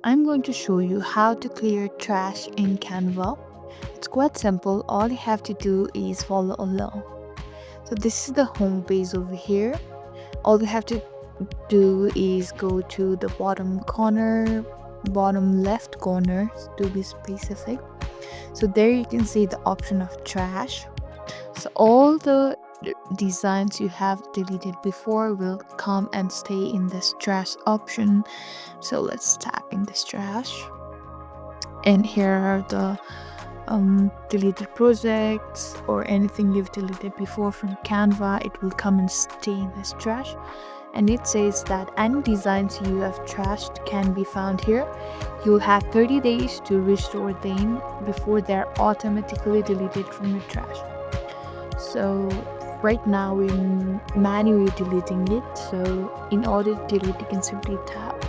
I'm going to show you how to clear trash in Canva. It's quite simple. All you have to do is follow along. So this is the home page over here. All you have to do is go to the bottom corner, bottom left corner to be specific. So there you can see the option of trash. So all the designs you have deleted before will come and stay in this trash option. So let's tap in this trash. And here are the deleted projects or anything you've deleted before from Canva. It will come and stay in this trash. And it says that any designs you have trashed can be found here. You'll have 30 days to restore them before they're automatically deleted from your trash. So right now we're manually deleting it. So in order to delete, you can simply tap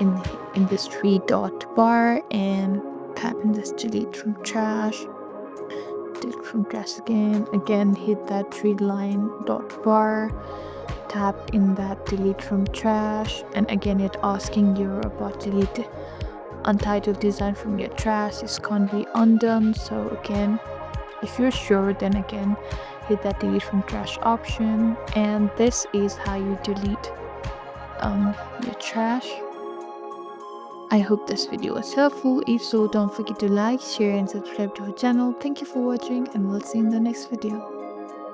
in this three dot bar and tap in this delete from trash. Delete from trash again hit that three line dot bar, tap in that delete from trash, and again it asking you about delete untitled design from your trash. This can't be undone. So again, if you're sure, then again hit that delete from trash option, and this is how you delete your trash. I hope this video was helpful. If so, don't forget to like, share and subscribe to our channel. Thank you for watching, and we'll see you in the next video.